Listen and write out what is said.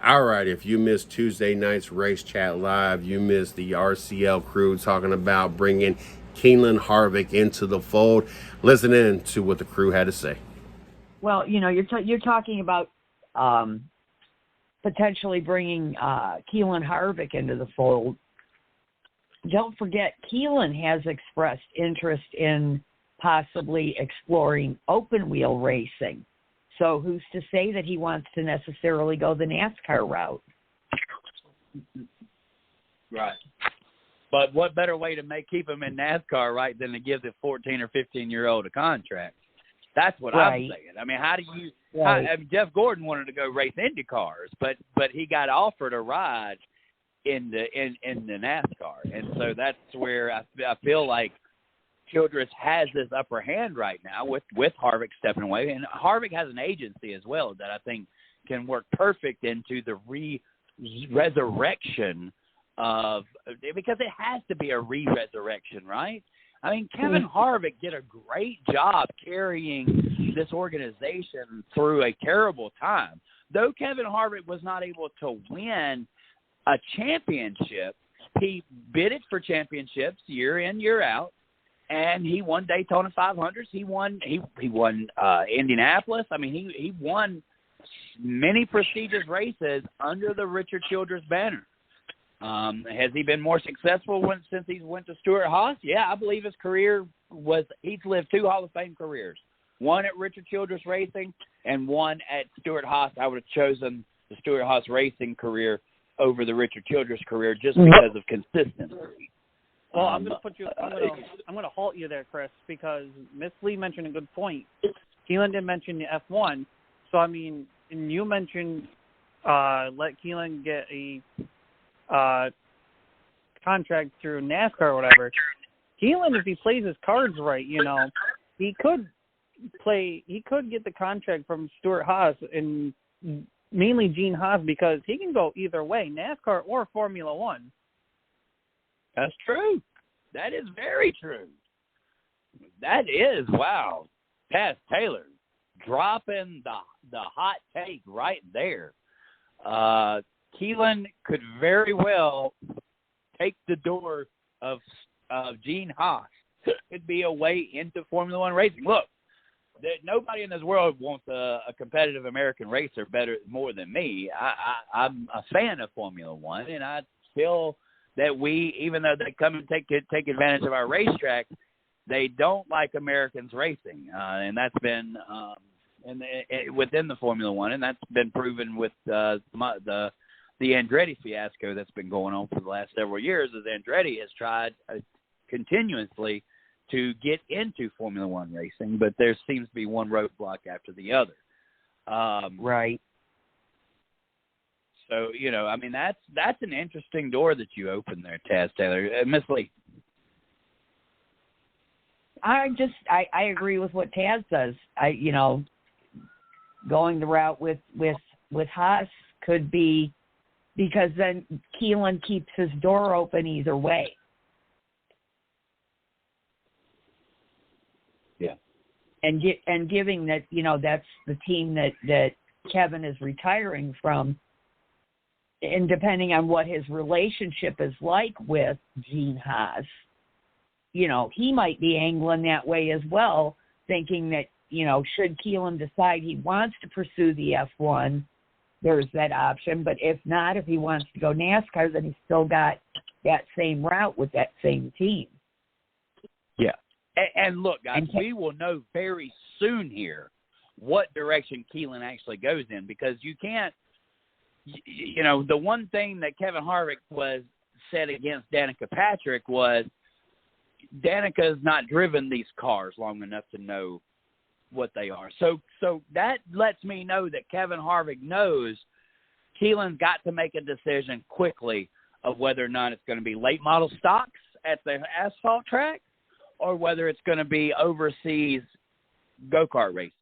All right, if you missed Tuesday night's Race Chat Live, you missed the RCL crew talking about bringing Keenlen Harvick into the fold. Listen in to what the crew had to say. Well, you're talking about potentially bringing Keenlen Harvick into the fold. Don't forget, Keenlen has expressed interest in possibly exploring open wheel racing. So who's to say that he wants to necessarily go the NASCAR route? Right. But what better way to keep him in NASCAR, right, than to give the 14 or 15-year-old a contract? That's what I'm saying. I mean, how do you Jeff Gordon wanted to go race Indy cars, but he got offered a ride in the NASCAR. And so that's where I feel like Childress has this upper hand right now with Harvick stepping away. And Harvick has an agency as well that I think can work perfect into the resurrection of – because it has to be a re-resurrection, right? I mean, Kevin Harvick did a great job carrying this organization through a terrible time. Though Kevin Harvick was not able to win a championship, he bidded for championships year in, year out. And he won Daytona 500s. He won Indianapolis. I mean, he won many prestigious races under the Richard Childress banner. Has he been more successful since he went to Stewart-Haas? Yeah, I believe his career he's lived 2 Hall of Fame careers. One at Richard Childress Racing and one at Stewart-Haas. I would have chosen the Stewart-Haas Racing career over the Richard Childress career just because of consistency. Well, I'm going to halt you there, Chris, because Miss Lee mentioned a good point. Keenlen didn't mention the F1, so I mean, and you mentioned let Keenlen get a contract through NASCAR or whatever. Keenlen, if he plays his cards right, he could get the contract from Stewart-Haas and mainly Gene Haas, because he can go either way, NASCAR or Formula One. That's true. That is very true. That is, wow. Taz Taylor dropping the hot take right there. Keenlen could very well take the door of Gene Haas. Could be a way into Formula One racing. Look, nobody in this world wants a competitive American racer more than me. I'm a fan of Formula One, and I feel that even though they come and take advantage of our racetrack, they don't like Americans racing, and that's been within the Formula One, and that's been proven with the Andretti fiasco that's been going on for the last several years. As Andretti has tried continuously to get into Formula One racing, but there seems to be one roadblock after the other. Right. So, I mean, that's an interesting door that you opened there, Taz Taylor. Miss Lee. I agree with what Taz says. Going the route with Haas could be, because then Keenlen keeps his door open either way. Yeah. And giving that, that's the team that Kevin is retiring from. And depending on what his relationship is like with Gene Haas, he might be angling that way as well, thinking that, should Keenlen decide he wants to pursue the F1, there's that option. But if not, if he wants to go NASCAR, then he's still got that same route with that same team. Yeah. And look, guys, we will know very soon here what direction Keenlen actually goes in, because you can't, the one thing that Kevin Harvick was said against Danica Patrick was Danica's not driven these cars long enough to know what they are. So that lets me know that Kevin Harvick knows Keenlen's got to make a decision quickly of whether or not it's going to be late model stocks at the asphalt track or whether it's going to be overseas go-kart racing.